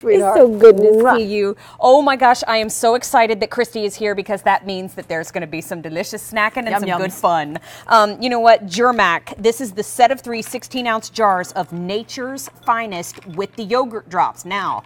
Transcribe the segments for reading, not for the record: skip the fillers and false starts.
Sweetheart. It's so good to see you. Oh my gosh, I am so excited that Christy is here because that means that there's going to be some delicious snacking and some good fun. You know what, Germack, this is the set of 3 16-ounce jars of Nature's Finest with the yogurt drops. Now,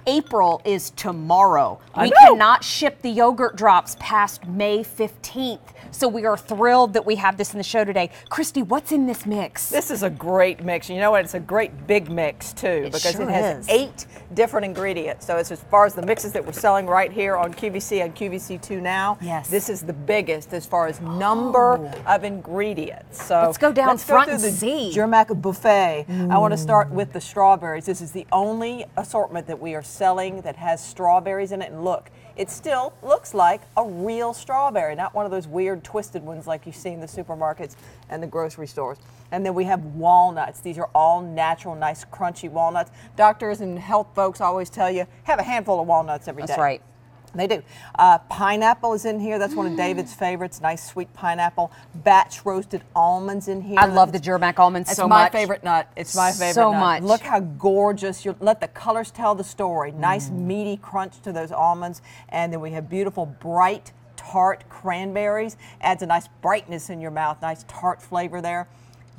April is tomorrow. We cannot ship the yogurt drops past May 15th. So we are thrilled that we have this in the show today. Christy, what's in this mix? This is a great mix. You know what? It's a great big mix too because it has 8 different ingredients. So as far as the mixes that we're selling right here on QVC and QVC2 now, this is the biggest as far as number of ingredients. So let's go down front and see. Germack buffet. I want to start with the strawberries. This is the only assortment that we are selling that has strawberries in it. And look, it still looks like a real strawberry, not one of those weird twisted ones like you see in the supermarkets and the grocery stores. And then we have walnuts. These are all natural, nice, crunchy walnuts. Doctors and health folks always tell you, have a handful of walnuts every day. That's right. They do. Pineapple is in here. That's one of David's favorites. Nice sweet pineapple. Batch roasted almonds in here. I love the Germack almonds so much. It's my favorite nut. It's my favorite so nut. much. Look how gorgeous. Let the colors tell the story. Nice meaty crunch to those almonds. And then we have beautiful bright tart cranberries. Adds a nice brightness in your mouth. Nice tart flavor there.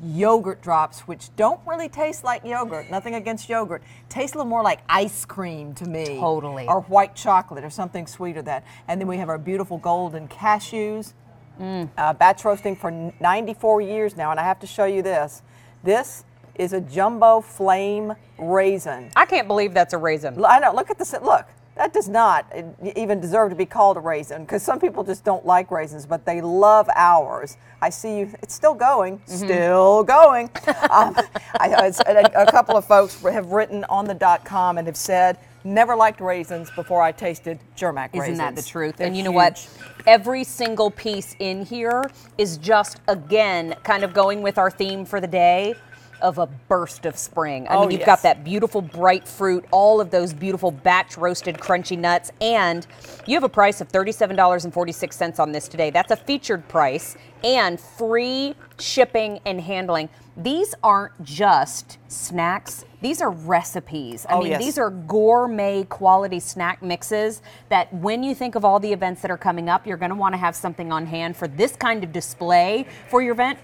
Yogurt drops, which don't really taste like yogurt. Nothing against yogurt. Taste a little more like ice cream to me. Totally. Or white chocolate or something sweeter than. And then we have our beautiful golden cashews. Batch roasting for 94 years now, and I have to show you this. This is a jumbo flame raisin. I can't believe that's a raisin. I know. Look at this. Look. That does not even deserve to be called a raisin because some people just don't like raisins, but they love ours. I see you. It's still going. Still going. A couple of folks have written on the .com and have said, never liked raisins before I tasted Germack raisins. Isn't that the truth? They're and you know huge. what? Every single piece in here is just, again, kind of going with our theme for the day of a burst of spring. I mean, you've got that beautiful bright fruit, all of those beautiful batch roasted crunchy nuts, and you have a price of $37.46 on this today. That's a featured price and free shipping and handling. These aren't just snacks. These are recipes. I mean, these are gourmet quality snack mixes that when you think of all the events that are coming up, you're going to want to have something on hand for this kind of display for your event.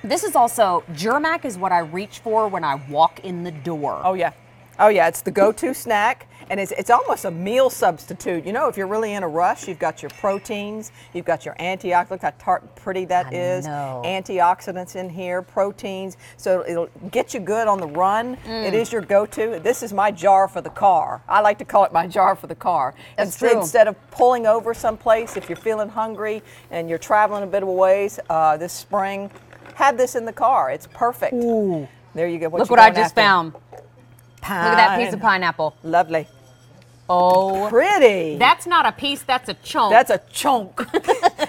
This is also, Germack is what I reach for when I walk in the door. Oh, yeah. Oh, yeah. It's the go-to snack, and it's almost a meal substitute. You know, if you're really in a rush, you've got your proteins, you've got your antioxidants. Look how tart and pretty that is. Antioxidants in here, proteins. So it'll get you good on the run. It is your go-to. This is my jar for the car. I like to call it my jar for the car. That's true. Instead of pulling over someplace, if you're feeling hungry and you're traveling a bit of a ways this spring, have this in the car. It's perfect. Ooh. There you go. Look what I just found. Look at that piece of pineapple. Lovely. Oh. Pretty. That's not a piece, that's a chunk. That's a chunk.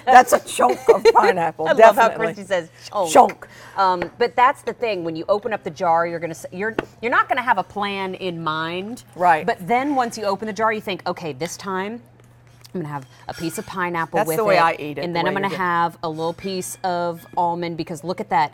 That's a chunk of pineapple. I love how Christy says chunk. Chunk. But that's the thing. When you open up the jar, you're not gonna have a plan in mind. Right. But then once you open the jar, you think, okay, this time I'm gonna have a piece of pineapple with it. That's the way I eat it. And then I'm gonna have a little piece of almond because look at that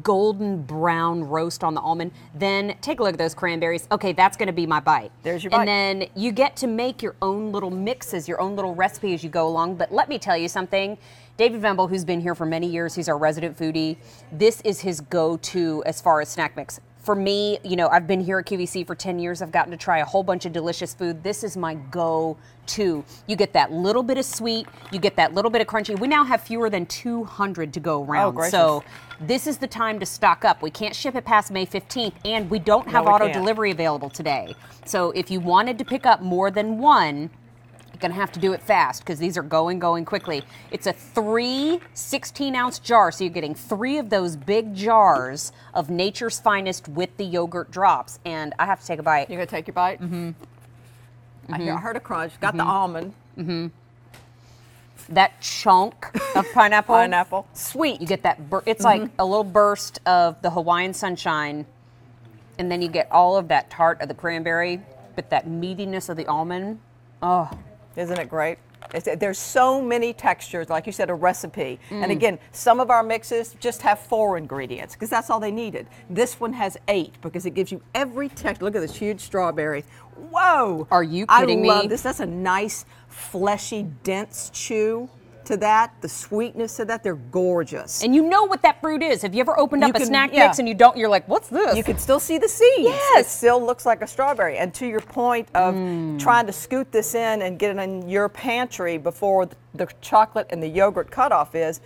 golden brown roast on the almond. Then take a look at those cranberries. Okay, that's gonna be my bite. There's your bite. And then you get to make your own little mixes, your own little recipe as you go along. But let me tell you something. David Vemble, who's been here for many years, he's our resident foodie. This is his go-to as far as snack mix. For me, you know, I've been here at QVC for 10 years. I've gotten to try a whole bunch of delicious food. This is my go-to. You get that little bit of sweet. You get that little bit of crunchy. We now have fewer than 200 to go around. Oh, so this is the time to stock up. We can't ship it past May 15th, and we don't have auto delivery available today. So if you wanted to pick up more than one, gonna have to do it fast because these are going quickly. It's a 3 16-ounce jar, so you're getting 3 of those big jars of Nature's Finest with the yogurt drops. And I have to take a bite. You're gonna take your bite? I heard a crunch. Got the almond. That chunk of pineapple. Pineapple. Sweet. You get that. It's like a little burst of the Hawaiian sunshine, and then you get all of that tart of the cranberry, but that meatiness of the almond. Oh. Isn't it great? There's so many textures, like you said, a recipe. And again, some of our mixes just have 4 ingredients because that's all they needed. This one has 8 because it gives you every texture. Look at this huge strawberry. Whoa! Are you kidding me? I love this. That's a nice, fleshy, dense chew to that. The sweetness to that, they're gorgeous. And you know what that fruit is. Have you ever opened up a snack mix and you're like, what's this? You can still see the seeds. Yes. It still looks like a strawberry. And to your point of trying to scoot this in and get it in your pantry before the chocolate and the yogurt cutoff is,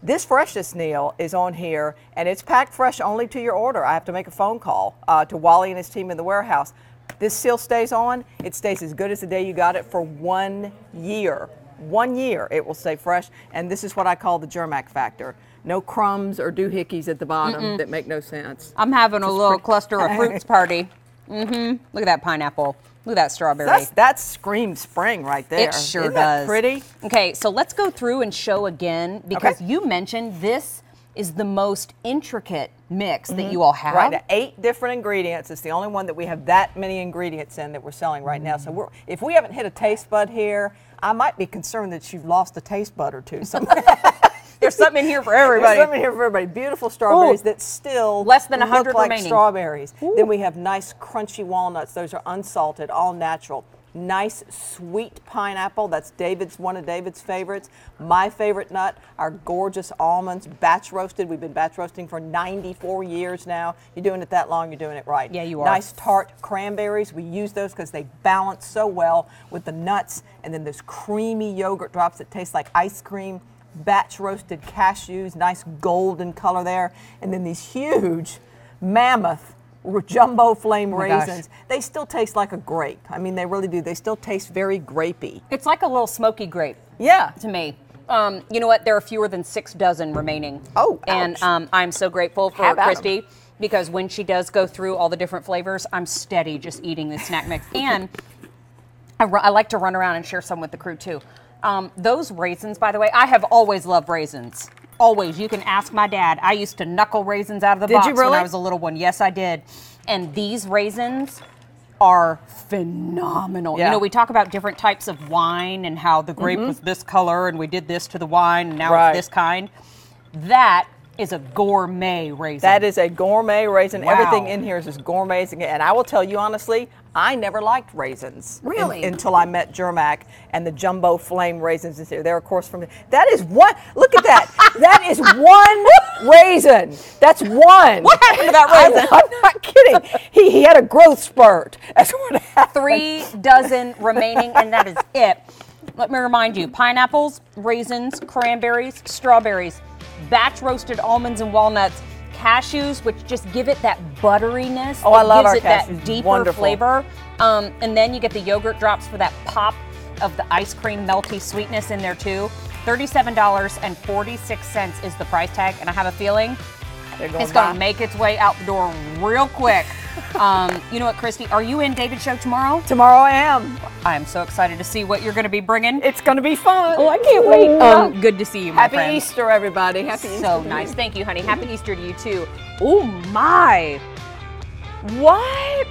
this freshness, Neil, is on here, and it's packed fresh only to your order. I have to make a phone call to Wally and his team in the warehouse. This seal stays on. It stays as good as the day you got it for 1 year. 1 year it will stay fresh, and this is what I call the Germack factor. No crumbs or doohickeys at the bottom that make no sense. I'm having a little cluster of fruits party. Look at that pineapple. Look at that strawberry. That screams spring right there. It sure Isn't does. That pretty? Okay, so let's go through and show again because you mentioned this is the most intricate mix that you all have. Right, 8 different ingredients. It's the only one that we have that many ingredients in that we're selling right now. So if we haven't hit a taste bud here, I might be concerned that you've lost a taste bud or two. There's something in here for everybody. There's something here for everybody. Beautiful strawberries that still less than 100 look like remaining. Strawberries. Then we have nice crunchy walnuts. Those are unsalted, all natural. Nice sweet pineapple. That's one of David's favorites. My favorite nut, our gorgeous almonds, batch roasted. We've been batch roasting for 94 years now. You're doing it that long, you're doing it right. Yeah, you are. Nice tart cranberries. We use those because they balance so well with the nuts, and then those creamy yogurt drops that taste like ice cream. Batch roasted cashews, nice golden color there, and then these huge mammoth jumbo flame raisins. They still taste like a grape. I mean, they really do. They still taste very grapey. It's like a little smoky grape. Yeah. To me. You know what? There are fewer than 6 dozen remaining. Oh, and I'm so grateful for Christy because when she does go through all the different flavors, I'm steady just eating the snack mix. And I like to run around and share some with the crew too. Those raisins, by the way, I have always loved raisins. Always. You can ask my dad. I used to knuckle raisins out of the box when I was a little one. Yes, I did. And these raisins are phenomenal. Yeah. You know, we talk about different types of wine and how the grape was this color and we did this to the wine and now it's this kind. That is a gourmet raisin. That is a gourmet raisin. Wow. Everything in here is as gourmet as it gets. And I will tell you honestly, I never liked raisins. Really? Until I met Germack and the jumbo flame raisins. They're, of course, from... That is one... Look at that. That is one raisin. That's one. What happened to that raisin? I'm not kidding. He had a growth spurt. That's what happened. 3 dozen remaining, and that is it. Let me remind you, pineapples, raisins, cranberries, strawberries, batch roasted almonds and walnuts, cashews, which just give it that butteriness. Oh, I love our cashews. Gives it that deeper Wonderful flavor. And then you get the yogurt drops for that pop of the ice cream melty sweetness in there too. $37.46 is the price tag, and I have a feeling it's going to make its way out the door real quick. You know what, Christy? Are you in David's show tomorrow? Tomorrow I am. I am so excited to see what you're going to be bringing. It's going to be fun. Oh, I can't wait. Good to see you, my friend. Happy Easter, everybody. Happy Easter. So nice. Thank you, honey. Happy Easter to you, too. Oh, my. What?